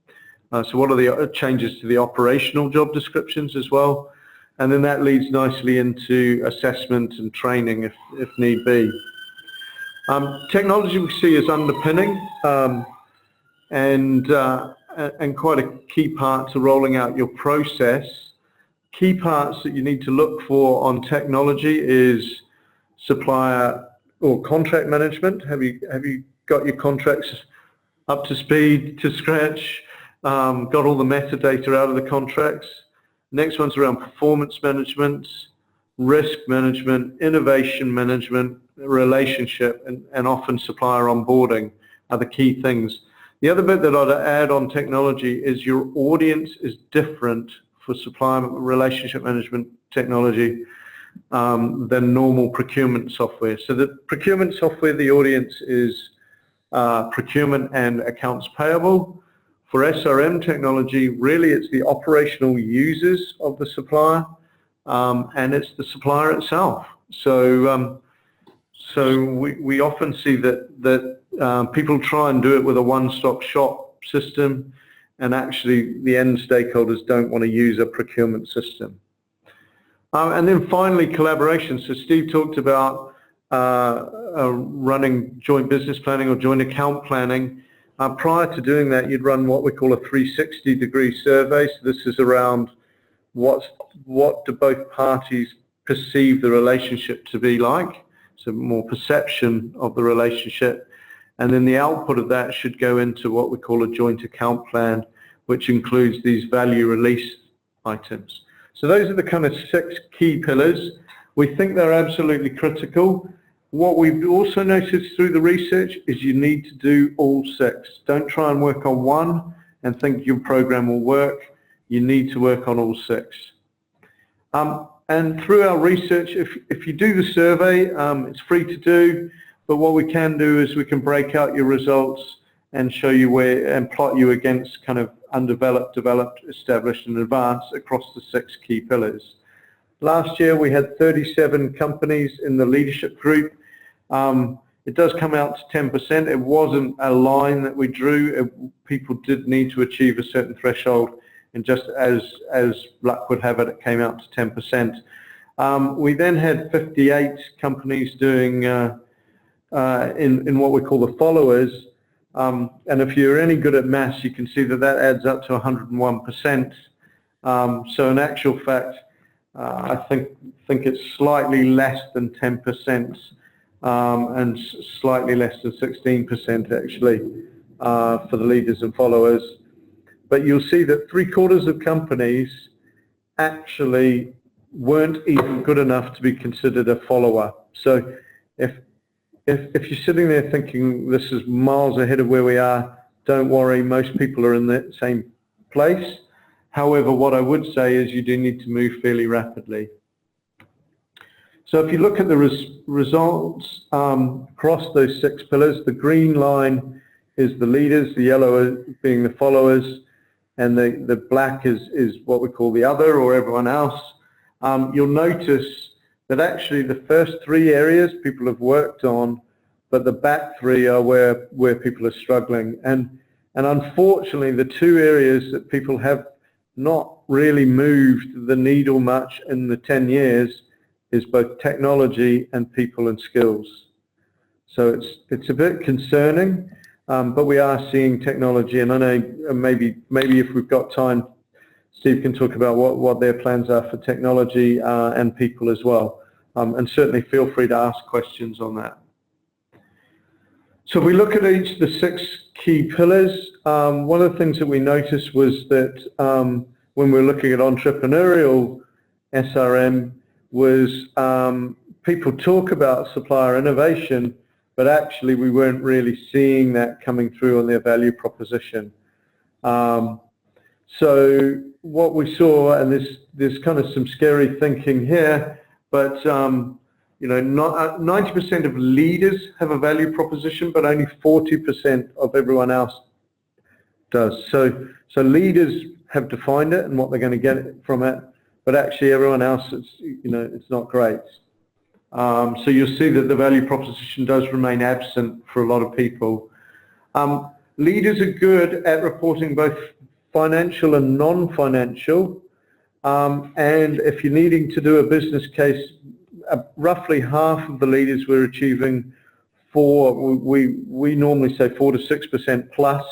So what are the changes to the operational job descriptions as well? And then that leads nicely into assessment and training if need be. Technology we see as underpinning and quite a key part to rolling out your process. Key parts that you need to look for on technology is supplier or contract management. Have you got your contracts up to speed, to scratch, got all the metadata out of the contracts? Next one's around performance management, risk management, innovation management, relationship, and often supplier onboarding are the key things. The other bit that I'd add on technology is your audience is different for supplier relationship management technology than normal procurement software. So the procurement software, the audience is procurement and accounts payable. For SRM technology, really it's the operational users of the supplier, and it's the supplier itself. So we often see that people try and do it with a one-stop shop system, and actually the end stakeholders don't want to use a procurement system. And then finally, collaboration. So Steve talked about running joint business planning or joint account planning. Prior to doing that, you'd run what we call a 360-degree survey. So this is around what do both parties perceive the relationship to be like, so more perception of the relationship. And then the output of that should go into what we call a joint account plan, which includes these value release items. So those are the kind of 6 key pillars. We think they're absolutely critical. What we've also noticed through the research is you need to do all 6. Don't try and work on one and think your program will work. You need to work on all 6. And through our research, if you do the survey, it's free to do, but what we can do is we can break out your results and show you where, and plot you against kind of undeveloped, developed, established and advanced across the 6 key pillars. Last year we had 37 companies in the leadership group. It does come out to 10%. It wasn't a line that we drew. People did need to achieve a certain threshold, and just as luck would have it, it came out to 10%. We then had 58 companies doing in what we call the followers. And if you're any good at maths, you can see that that adds up to 101%. So in actual fact, I think it's slightly less than 10% and slightly less than 16% actually for the leaders and followers. But you'll see that 3/4 of companies actually weren't even good enough to be considered a follower. So if you're sitting there thinking this is miles ahead of where we are, don't worry, most people are in the same place. However, what I would say is you do need to move fairly rapidly. So if you look at the results across those 6 pillars, the green line is the leaders, the yellow being the followers, and the black is what we call the other or everyone else. You'll notice that actually the first 3 areas people have worked on, but the back 3 are where people are struggling. And unfortunately, the 2 areas that people have not really moved the needle much in the 10 years is both technology and people and skills. So it's a bit concerning, but we are seeing technology, and I know maybe if we've got time, Steve can talk about what their plans are for technology and people as well. And certainly feel free to ask questions on that. So if we look at each of the 6 key pillars, one of the things that we noticed was that when we were looking at entrepreneurial SRM was people talk about supplier innovation, but actually we weren't really seeing that coming through on their value proposition. So what we saw, and there's kind of some scary thinking here, but you know, 90% of leaders have a value proposition, but only 40% of everyone else does. So leaders have defined it and what they're going to get from it, but actually everyone else, it's not great. So you'll see that the value proposition does remain absent for a lot of people. Leaders are good at reporting both financial and non-financial, and if you're needing to do a business case, roughly half of the leaders were achieving we normally say 4 to 6% plus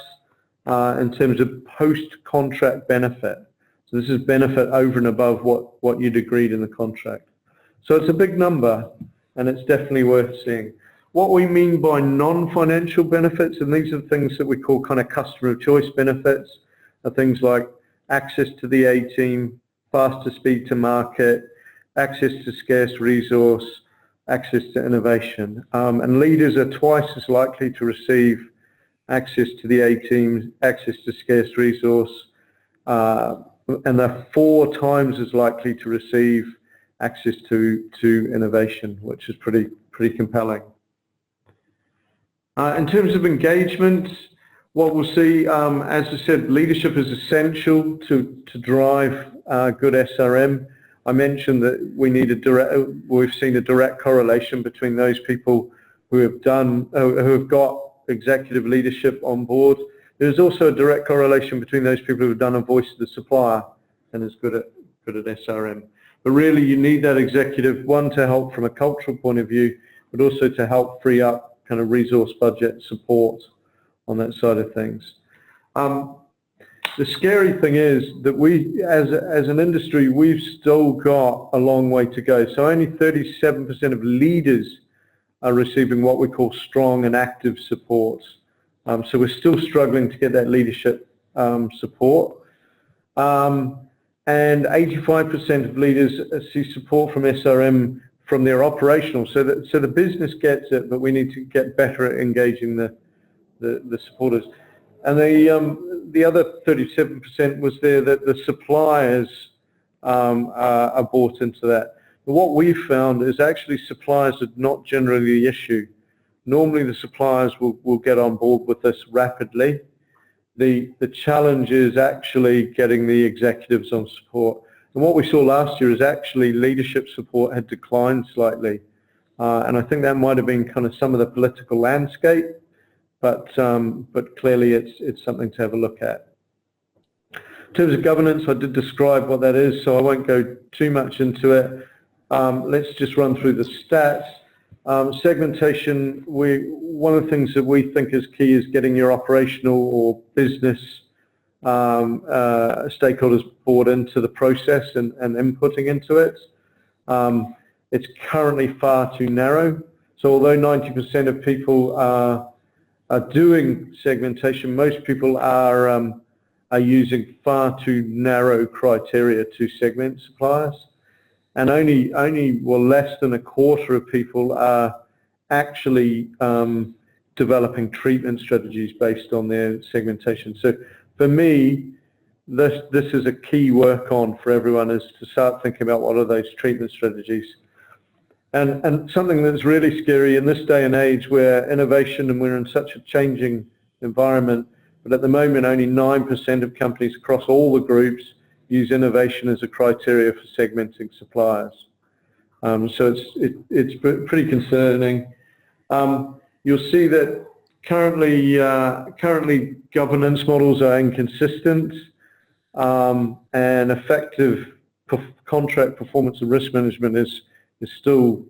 in terms of post-contract benefit. So this is benefit over and above what you'd agreed in the contract. So it's a big number, and it's definitely worth seeing. What we mean by non-financial benefits, and these are things that we call kind of customer of choice benefits, are things like access to the A-team, faster speed to market, access to scarce resource, access to innovation. And leaders are twice as likely to receive access to the A-teams, access to scarce resource, and they're 4 times as likely to receive access to innovation, which is pretty compelling. In terms of engagement, what we'll see, as I said, leadership is essential to drive good SRM. I mentioned that we've seen a direct correlation between those people who have got executive leadership on board. There's also a direct correlation between those people who have done a voice of the supplier and is good at SRM. But really, you need that executive, one, to help from a cultural point of view, but also to help free up kind of resource budget support on that side of things. The scary thing is that we, as an industry, we've still got a long way to go. So only 37% of leaders are receiving what we call strong and active support. So we're still struggling to get that leadership support. And 85% of leaders see support from SRM from their operational. So the business gets it, but we need to get better at engaging the supporters. And the other 37% was there that the suppliers are bought into that. But what we've found is actually suppliers are not generally the issue. Normally the suppliers will get on board with this rapidly. The challenge is actually getting the executives on support. And what we saw last year is actually leadership support had declined slightly. And I think that might have been kind of some of the political landscape, but clearly it's something to have a look at. In terms of governance, I did describe what that is, so I won't go too much into it. Let's just run through the stats. Segmentation, one of the things that we think is key is getting your operational or business stakeholders bought into the process and inputting into it. It's currently far too narrow. So although 90% of people are doing segmentation, most people are using far too narrow criteria to segment suppliers. And only less than a quarter of people are actually developing treatment strategies based on their segmentation. So for me, this is a key work on for everyone, is to start thinking about what are those treatment strategies. And something that's really scary in this day and age where innovation, and we're in such a changing environment, but at the moment only 9% of companies across all the groups use innovation as a criteria for segmenting suppliers. So it's pretty concerning. You'll see that currently governance models are inconsistent, and effective contract performance and risk management is still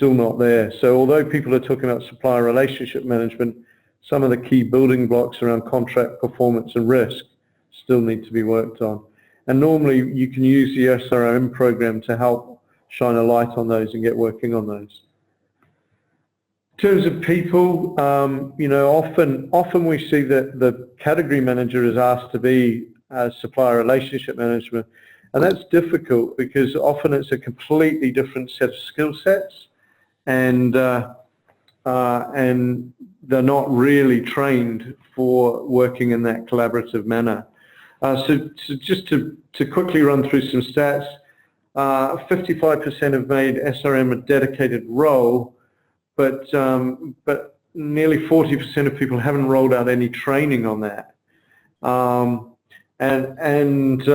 not there. So although people are talking about supplier relationship management, some of the key building blocks around contract performance and risk still need to be worked on. And normally you can use the SRM program to help shine a light on those and get working on those. In terms of people, often we see that the category manager is asked to be supplier relationship management, and that's difficult because often it's a completely different set of skill sets, and they're not really trained for working in that collaborative manner. So just to quickly run through some stats, 55% have made SRM a dedicated role, but nearly 40% of people haven't rolled out any training on that. And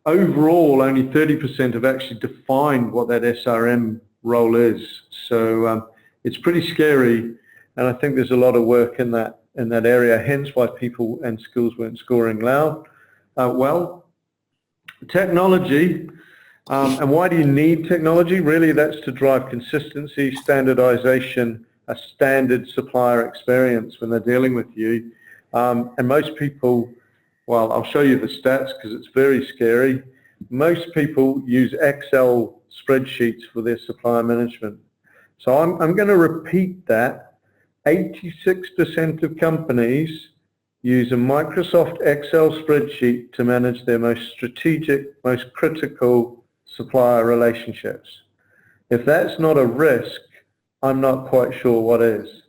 overall, only 30% have actually defined what that SRM role is. So it's pretty scary, and I think there's a lot of work in that area, hence why people and schools weren't scoring well. Technology, and why do you need technology? Really, that's to drive consistency, standardization, a standard supplier experience when they're dealing with you. And most people, well, I'll show you the stats because it's very scary. Most people use Excel spreadsheets for their supplier management. So I'm going to repeat that. 86% of companies use a Microsoft Excel spreadsheet to manage their most strategic, most critical supplier relationships. If that's not a risk, I'm not quite sure what is.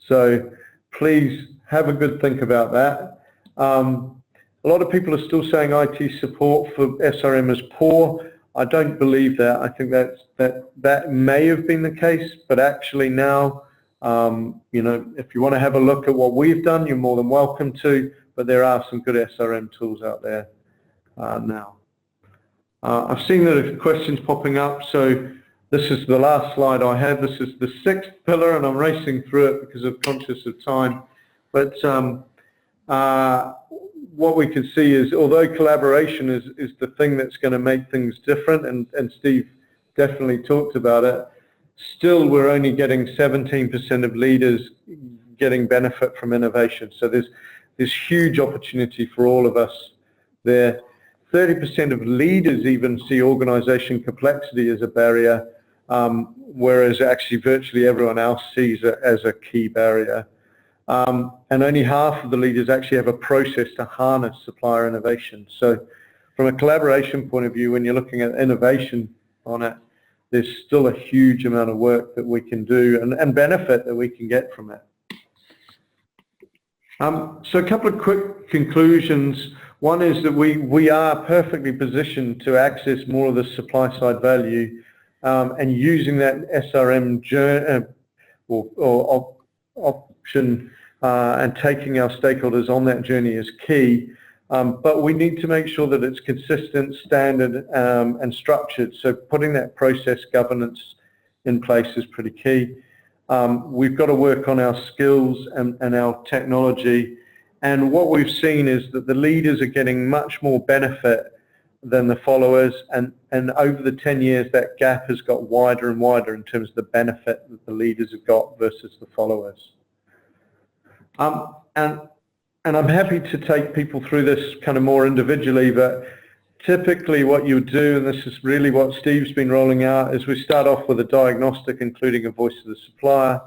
So please have a good think about that. A lot of people are still saying IT support for SRM is poor. I don't believe that. I think that may have been the case, but actually now, you know, if you want to have a look at what we've done, you're more than welcome to, but there are some good SRM tools out there now. I've seen that there's questions popping up, so this is the last slide I have. This is the 6th pillar, and I'm racing through it because I'm conscious of time. But what we can see is, although collaboration is the thing that's going to make things different, and Steve definitely talked about it, still we're only getting 17% of leaders getting benefit from innovation. So there's huge opportunity for all of us there. 30% of leaders even see organization complexity as a barrier, whereas actually virtually everyone else sees it as a key barrier. And only half of the leaders actually have a process to harness supplier innovation. So from a collaboration point of view, when you're looking at innovation on it, there's still a huge amount of work that we can do and benefit that we can get from it. So a couple of quick conclusions. One is that we are perfectly positioned to access more of the supply side value, and using that SRM journey or option and taking our stakeholders on that journey is key. But we need to make sure that it's consistent, standard, and structured. So putting that process governance in place is pretty key. We've got to work on our skills and our technology. And what we've seen is that the leaders are getting much more benefit than the followers. And over the 10 years, that gap has got wider and wider in terms of the benefit that the leaders have got versus the followers. And I'm happy to take people through this kind of more individually, but typically what you do, and this is really what Steve's been rolling out, is we start off with a diagnostic, including a voice of the supplier.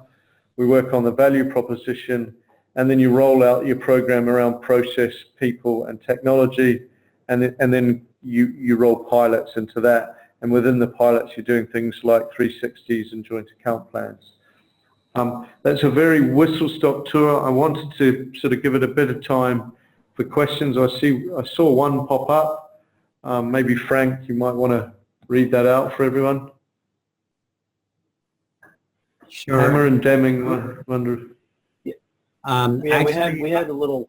We work on the value proposition, and then you roll out your program around process, people, and technology, and then you roll pilots into that. And within the pilots, you're doing things like 360s and joint account plans. That's a very whistle-stop tour. I wanted to sort of give it a bit of time for questions. I saw one pop up. Maybe Frank, you might want to read that out for everyone. Sure. Hammer and Deming, wonder. Yeah, we had a little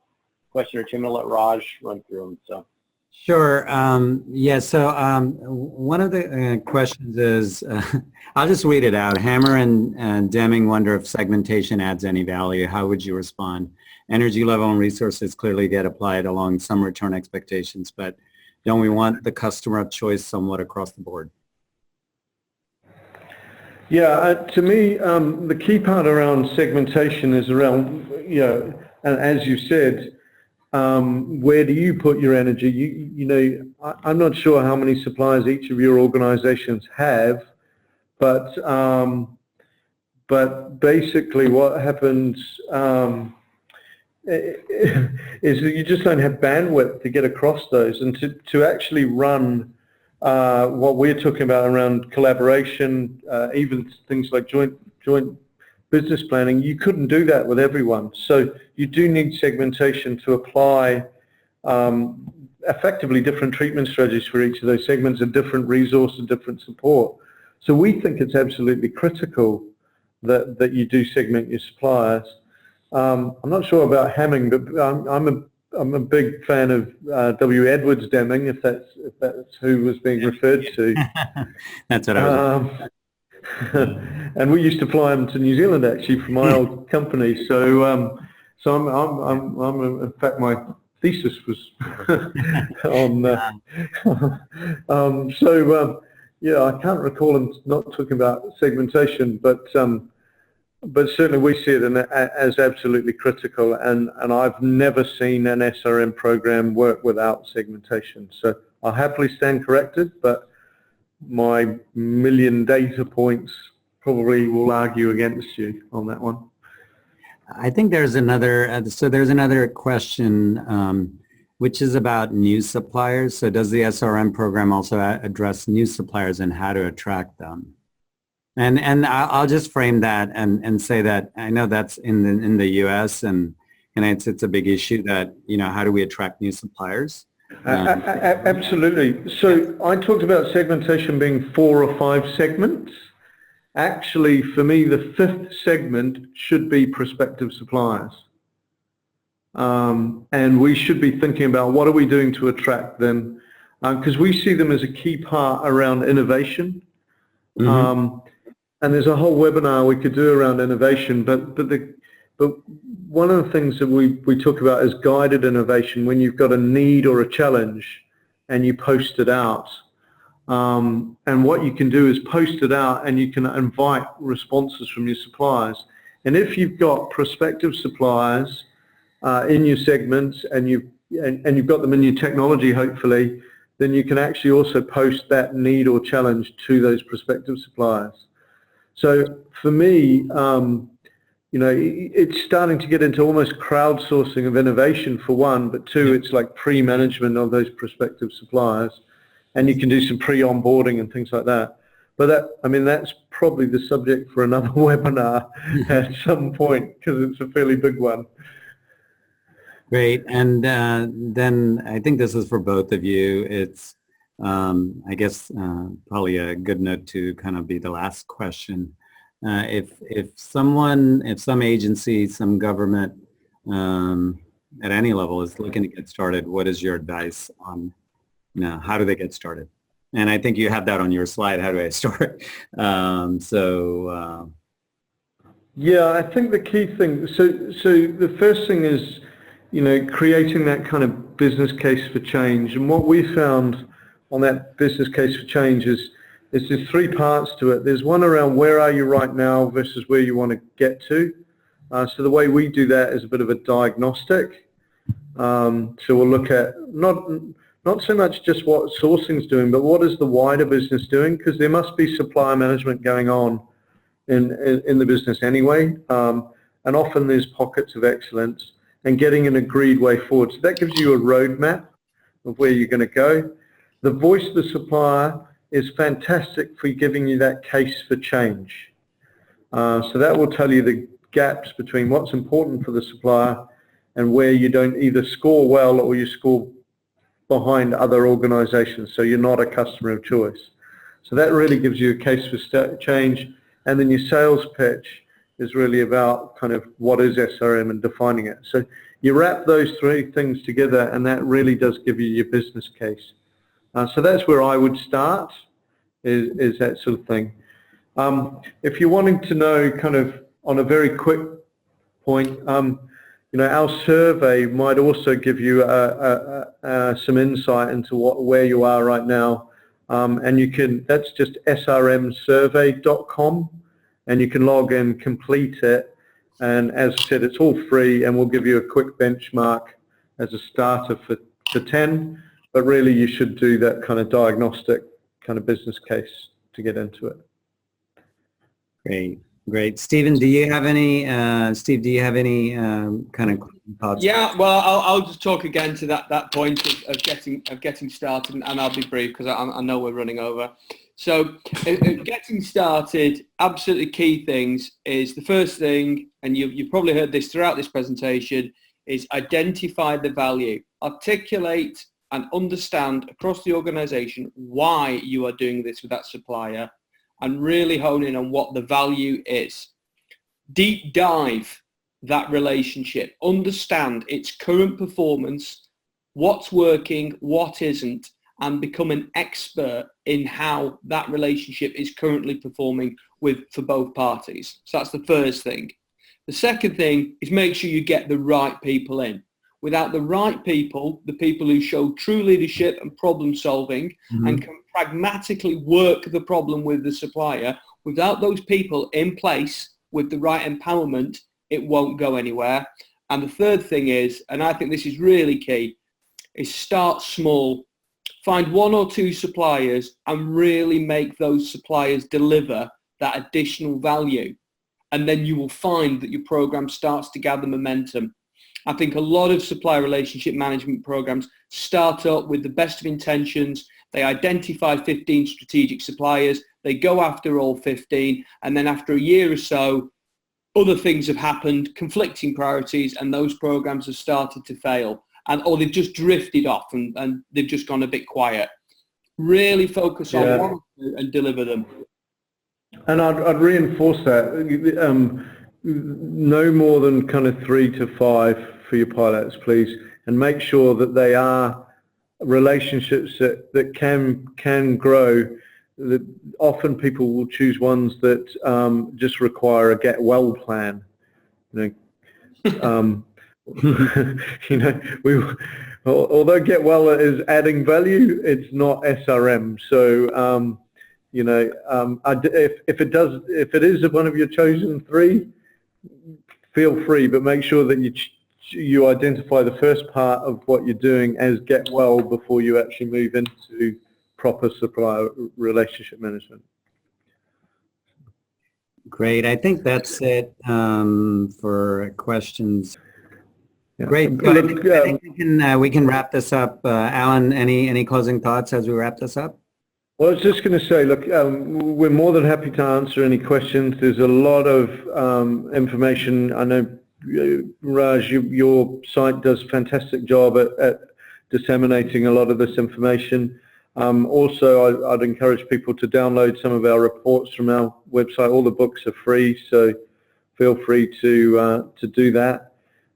question or two. I'm going to let Raj run through them. So. Sure. Yeah, so one of the questions is, I'll just read it out. Hammer and Deming wonder if segmentation adds any value. How would you respond? Energy level and resources clearly get applied along some return expectations, but don't we want the customer of choice somewhat across the board? Yeah, to me, the key part around segmentation is around, you know, and as you said, where do you put your energy? You know, I'm not sure how many suppliers each of your organizations have, but basically what happens is that you just don't have bandwidth to get across those, and to actually run what we're talking about around collaboration, even things like joint business planning, you couldn't do that with everyone. So you do need segmentation to apply effectively different treatment strategies for each of those segments and different resource and different support. So we think it's absolutely critical that you do segment your suppliers. I'm not sure about Hamming, but I'm a big fan of W. Edwards Deming, if that's who was being referred to. That's what I was. And we used to fly them to New Zealand actually from my old company. So I'm in fact my thesis was on. Yeah, I can't recall him not talking about segmentation, but certainly we see it as absolutely critical, and I've never seen an SRM program work without segmentation. So I'll happily stand corrected, but my million data points probably will argue against you on that one. I think there's another, so there's another question, which is about new suppliers. So does the SRM program also address new suppliers and how to attract them? And I'll just frame that and say that I know that's in the U.S. and it's a big issue that, how do we attract new suppliers? Absolutely. So I talked about segmentation being 4 or 5 segments. Actually, for me, the 5th segment should be prospective suppliers. And we should be thinking about what are we doing to attract them, because we see them as a key part around innovation. Mm-hmm. And there's a whole webinar we could do around innovation, but one of the things that we talk about is guided innovation, when you've got a need or a challenge and you post it out. And what you can do is post it out and you can invite responses from your suppliers. And if you've got prospective suppliers in your segments and you've got them in your technology, hopefully, then you can actually also post that need or challenge to those prospective suppliers. So for me, it's starting to get into almost crowdsourcing of innovation for one, but two, it's like pre-management of those prospective suppliers, and you can do some pre-onboarding and things like that. But that's probably the subject for another webinar at some point, because it's a fairly big one. Great. And then I think this is for both of you. It's, I guess, probably a good note to kind of be the last question. If some agency, some government at any level is looking to get started, what is your advice on, how do they get started? And I think you have that on your slide. How do I start? Yeah, I think the key thing, so the first thing is, creating that kind of business case for change. And what we found on that business case for change is there's 3 parts to it. There's one around where are you right now versus where you want to get to. So the way we do that is a bit of a diagnostic. So we'll look at not so much just what sourcing's doing, but what is the wider business doing? Because there must be supplier management going on in the business anyway. And often there's pockets of excellence, and getting an agreed way forward. So that gives you a roadmap of where you're going to go. The voice of the supplier is fantastic for giving you that case for change. So that will tell you the gaps between what's important for the supplier and where you don't either score well or you score behind other organizations, so you're not a customer of choice. So that really gives you a case for change. And then your sales pitch is really about kind of what is SRM and defining it. So you wrap those 3 things together, and that really does give you your business case. So that's where I would start, is that sort of thing. If you're wanting to know kind of on a very quick point, our survey might also give you some insight into where you are right now. And that's just srmsurvey.com, and you can log in, complete it, and as I said, it's all free, and we'll give you a quick benchmark as a starter for 10, but really you should do that kind of diagnostic kind of business case to get into it. Great. Stephen, do you have any, kind of thoughts? Yeah, well, I'll just talk again to that point of getting started, and I'll be brief because I know we're running over. So getting started, absolutely key things is, the first thing, and you've probably heard this throughout this presentation, is identify the value. Articulate and understand across the organization why you are doing this with that supplier, and really hone in on what the value is. Deep dive that relationship, understand its current performance, what's working, what isn't, and become an expert in how that relationship is currently performing for both parties. So that's the first thing. The second thing is make sure you get the right people in. Without the right people, the people who show true leadership and problem solving, mm-hmm. and can pragmatically work the problem with the supplier, without those people in place with the right empowerment, it won't go anywhere. And the third thing is, and I think this is really key, is start small. Find 1 or 2 suppliers and really make those suppliers deliver that additional value. And then you will find that your program starts to gather momentum. I think a lot of supplier relationship management programs start up with the best of intentions. They identify 15 strategic suppliers. They go after all 15, and then after a year or so, other things have happened, conflicting priorities, and those programs have started to fail, or they've just drifted off and they've just gone a bit quiet. Really focus on one and deliver them. And I'd reinforce that. No more than kind of 3 to 5 for your pilots, please, and make sure that they are relationships that can grow. That often people will choose ones that just require a get well plan. You know, although get well is adding value, it's not SRM. So if it is one of your chosen 3, feel free, but make sure that you identify the first part of what you're doing as get well before you actually move into proper supplier relationship management. Great. I think that's it for questions. Yeah. Great. I think we can wrap this up. Alan, any closing thoughts as we wrap this up? Well, I was just going to say, look, we're more than happy to answer any questions. There's a lot of information. I know, Raj, your site does a fantastic job at disseminating a lot of this information. Also, I'd encourage people to download some of our reports from our website. All the books are free, so feel free to do that.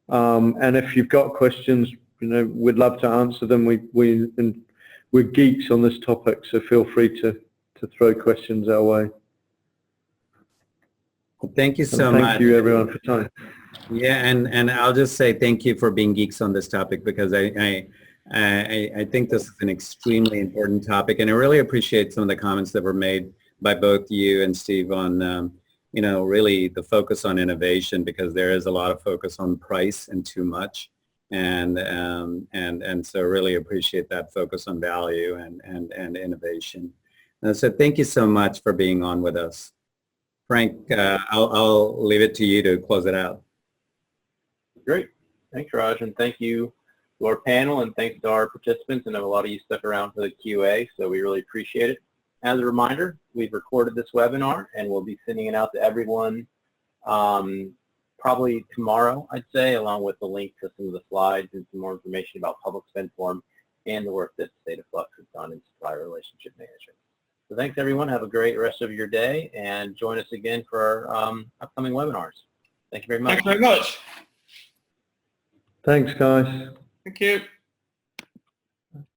And if you've got questions, we'd love to answer them. We're geeks on this topic, so feel free to throw questions our way. Well, thank you so much. Thank you, everyone, for time. Yeah, and I'll just say thank you for being geeks on this topic, because I think this is an extremely important topic, and I really appreciate some of the comments that were made by both you and Steve on, really the focus on innovation, because there is a lot of focus on price and too much. And so really appreciate that focus on value and innovation. So thank you so much for being on with us. Frank, I'll leave it to you to close it out. Great. Thanks, Raj, and thank you to our panel, and thanks to our participants. I know a lot of you stuck around for the QA, so we really appreciate it. As a reminder, we've recorded this webinar, and we'll be sending it out to everyone probably tomorrow, I'd say, along with the link to some of the slides and some more information about public spend form and the work that the state of Flux has done in supplier relationship management. So thanks, everyone. Have a great rest of your day, and join us again for our upcoming webinars. Thank you very much. Thanks very much. Thanks, guys. Thank you.